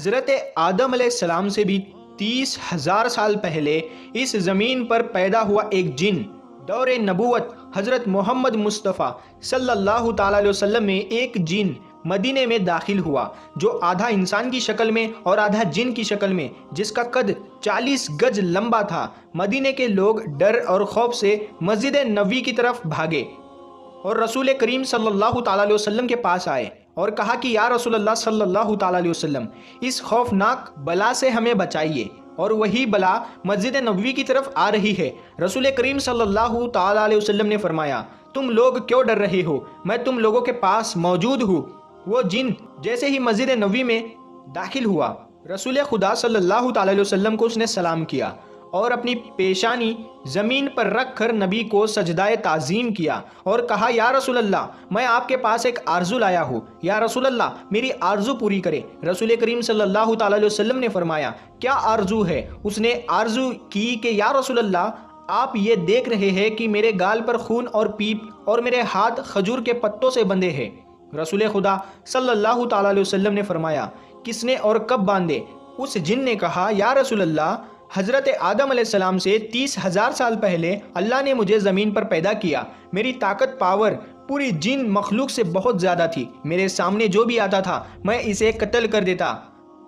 حضرت آدم علیہ السلام سے بھی 30,000 سال پہلے اس زمین پر پیدا ہوا ایک جن، دور نبوت حضرت محمد مصطفیٰ صلی اللہ تعالیٰ علیہ وسلم میں ایک جن مدینے میں داخل ہوا جو آدھا انسان کی شکل میں اور آدھا جن کی شکل میں، جس کا قد 40 گز لمبا تھا۔ مدینے کے لوگ ڈر اور خوف سے مسجد نبوی کی طرف بھاگے اور رسول کریم صلی اللہ تعالیٰ علیہ وسلم کے پاس آئے اور کہا کہ یا رسول اللہ صلی اللہ تعالیٰ علیہ وسلم، اس خوفناک بلا سے ہمیں بچائیے، اور وہی بلا مسجد نبوی کی طرف آ رہی ہے۔ رسول کریم صلی اللہ تعالیٰ علیہ وسلم نے فرمایا، تم لوگ کیوں ڈر رہے ہو؟ میں تم لوگوں کے پاس موجود ہوں۔ وہ جن جیسے ہی مسجد نبوی میں داخل ہوا، رسول خدا صلی اللہ تعالیٰ علیہ وسلم کو اس نے سلام کیا اور اپنی پیشانی زمین پر رکھ کر نبی کو سجدہ تعظیم کیا اور کہا، یا رسول اللہ، میں آپ کے پاس ایک آرزو لایا ہوں، یا رسول اللہ میری آرزو پوری کرے۔ رسول کریم صلی اللہ تعالیٰ علیہ وسلم نے فرمایا، کیا آرزو ہے؟ اس نے آرزو کی کہ یا رسول اللہ، آپ یہ دیکھ رہے ہیں کہ میرے گال پر خون اور پیپ اور میرے ہاتھ کھجور کے پتوں سے بندھے ہیں۔ رسول خدا صلی اللہ تعالیٰ علیہ وسلم نے فرمایا، کس نے اور کب باندھے؟ اس جن نے کہا، یا رسول اللہ، حضرت آدم علیہ السلام سے 30,000 سال پہلے اللہ نے مجھے زمین پر پیدا کیا۔ میری طاقت پاور پوری جن مخلوق سے بہت زیادہ تھی۔ میرے سامنے جو بھی آتا تھا میں اسے قتل کر دیتا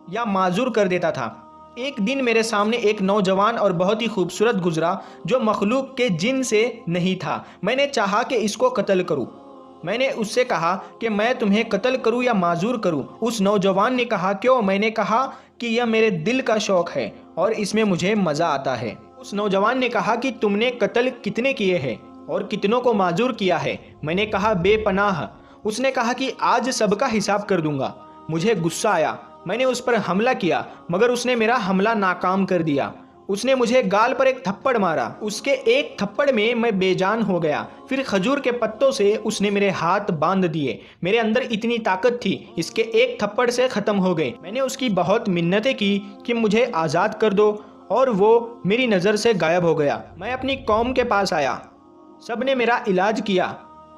یا معذور کر دیتا تھا۔ ایک دن میرے سامنے ایک نوجوان اور بہت ہی خوبصورت گزرا جو مخلوق کے جن سے نہیں تھا۔ میں نے چاہا کہ اس کو قتل کروں۔ میں نے اس سے کہا کہ میں تمہیں قتل کروں یا معذور کروں؟ اس نوجوان نے کہا، کیوں؟ میں نے کہا کہ یہ میرے دل کا شوق ہے اور اس میں مجھے مزہ آتا ہے۔ اس نوجوان نے کہا کہ تم نے قتل کتنے کیے ہیں اور کتنوں کو معذور کیا ہے؟ میں نے کہا، بے پناہ۔ اس نے کہا کہ آج سب کا حساب کر دوں گا۔ مجھے غصہ آیا، میں نے اس پر حملہ کیا، مگر اس نے میرا حملہ ناکام کر دیا۔ اس نے مجھے گال پر ایک تھپڑ مارا، اس کے ایک تھپڑ میں میں بے جان ہو گیا۔ پھر کھجور کے پتوں سے اس نے میرے ہاتھ باندھ دیے۔ میرے اندر اتنی طاقت تھی، اس کے ایک تھپڑ سے ختم ہو گئی۔ میں نے اس کی بہت منتیں کی کہ مجھے آزاد کر دو، اور وہ میری نظر سے غائب ہو گیا۔ میں اپنی قوم کے پاس آیا، سب نے میرا علاج کیا،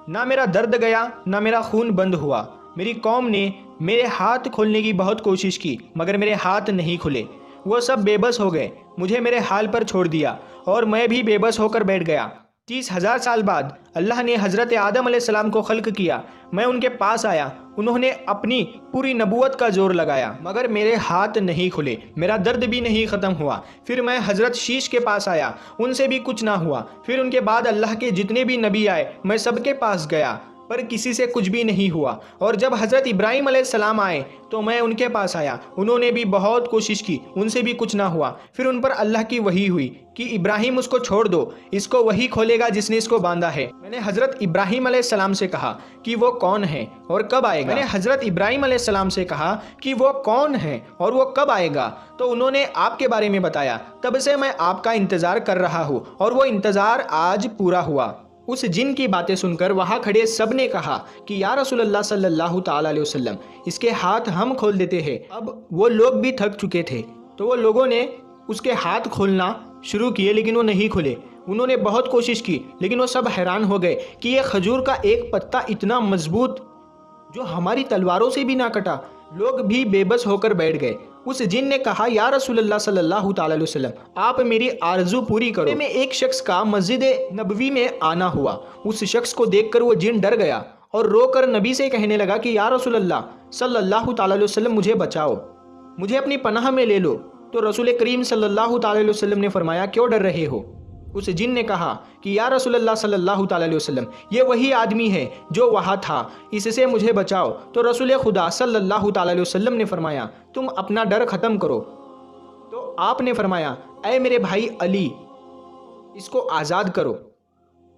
نہ میرا درد گیا نہ میرا خون بند ہوا۔ میری قوم نے میرے ہاتھ کھولنے کی بہت کوشش کی، مگر میرے ہاتھ نہیں کھلے۔ وہ سب بے بس ہو گئے، مجھے میرے حال پر چھوڑ دیا اور میں بھی بے بس ہو کر بیٹھ گیا۔ 30,000 سال بعد اللہ نے حضرت آدم علیہ السلام کو خلق کیا۔ میں ان کے پاس آیا، انہوں نے اپنی پوری نبوت کا زور لگایا، مگر میرے ہاتھ نہیں کھلے، میرا درد بھی نہیں ختم ہوا۔ پھر میں حضرت شیش کے پاس آیا، ان سے بھی کچھ نہ ہوا۔ پھر ان کے بعد اللہ کے جتنے بھی نبی آئے، میں سب کے پاس گیا، پر کسی سے کچھ بھی نہیں ہوا۔ اور جب حضرت ابراہیم علیہ السلام آئے تو میں ان کے پاس آیا، انہوں نے بھی بہت کوشش کی، ان سے بھی کچھ نہ ہوا۔ پھر ان پر اللہ کی وحی ہوئی کہ ابراہیم اس کو چھوڑ دو، اس کو وہی کھولے گا جس نے اس کو باندھا ہے۔ میں نے حضرت ابراہیم علیہ السلام سے کہا کہ وہ کون ہے اور کب آئے گا؟ میں نے حضرت ابراہیم علیہ السلام سے کہا کہ وہ کون ہے اور وہ کب آئے گا؟ تو انہوں نے آپ کے بارے میں بتایا۔ تب سے میں آپ کا انتظار کر رہا ہوں اور وہ انتظار آج پورا ہوا۔ اس جن کی باتیں سن کر وہاں کھڑے سب نے کہا کہ یا رسول اللہ صلی اللہ تعالیٰ علیہ وسلم، اس کے ہاتھ ہم کھول دیتے ہیں۔ اب وہ لوگ بھی تھک چکے تھے تو وہ لوگوں نے اس کے ہاتھ کھولنا شروع کیے، لیکن وہ نہیں کھلے۔ انہوں نے بہت کوشش کی، لیکن وہ سب حیران ہو گئے کہ یہ کھجور کا ایک پتا اتنا مضبوط جو ہماری تلواروں سے بھی نہ کٹا۔ لوگ بھی بے بس ہو کر بیٹھ گئے۔ اس جن نے کہا، یا رسول اللہ صلی اللہ تعالیٰ علیہ وسلم، آپ میری آرزو پوری کرو۔ میں ایک شخص کا مسجد نبوی میں آنا ہوا۔ اس شخص کو دیکھ کر وہ جن ڈر گیا اور رو کر نبی سے کہنے لگا کہ یا رسول اللہ صلی اللہ تعالیٰ علیہ وسلم، مجھے بچاؤ، مجھے اپنی پناہ میں لے لو۔ تو رسول کریم صلی اللہ تعالیٰ علیہ وسلم نے فرمایا، کیوں ڈر رہے ہو؟ اس جن نے کہا کہ یا رسول اللہ صلی اللہ تعالیٰ علیہ وسلم، یہ وہی آدمی ہے جو وہاں تھا، اس سے مجھے بچاؤ۔ تو رسول خدا صلی اللہ تعالیٰ علیہ وسلم نے فرمایا، تم اپنا ڈر ختم کرو۔ تو آپ نے فرمایا، اے میرے بھائی علی، اس کو آزاد کرو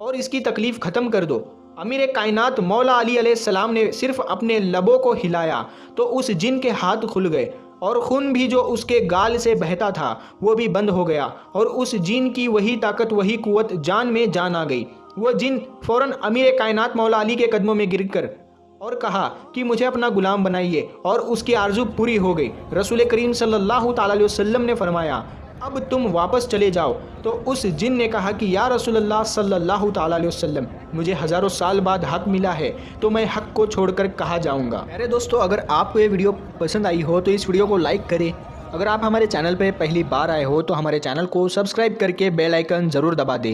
اور اس کی تکلیف ختم کر دو۔ امیر کائنات مولا علی علیہ السلام نے صرف اپنے لبوں کو ہلایا تو اس جن کے ہاتھ کھل گئے، اور خون بھی جو اس کے گال سے بہتا تھا وہ بھی بند ہو گیا، اور اس جن کی وہی طاقت، وہی قوت، جان میں جان آ گئی۔ وہ جن فوراً امیر کائنات مولا علی کے قدموں میں گر کر اور کہا کہ مجھے اپنا غلام بنائیے، اور اس کی آرزو پوری ہو گئی۔ رسول کریم صلی اللہ تعالیٰ علیہ وسلم نے فرمایا، اب تم واپس چلے جاؤ۔ تو اس جن نے کہا کہ یا رسول اللہ صلی اللہ تعالیٰ علیہ وسلم، مجھے ہزاروں سال بعد حق ملا ہے تو میں حق کو چھوڑ کر کہاں جاؤں گا۔ میرے دوستو، اگر آپ کو یہ ویڈیو پسند آئی ہو تو اس ویڈیو کو لائک کریں۔ اگر آپ ہمارے چینل پہ پہلی بار آئے ہو تو ہمارے چینل کو سبسکرائب کر کے بیل آئیکن ضرور دبا دیں۔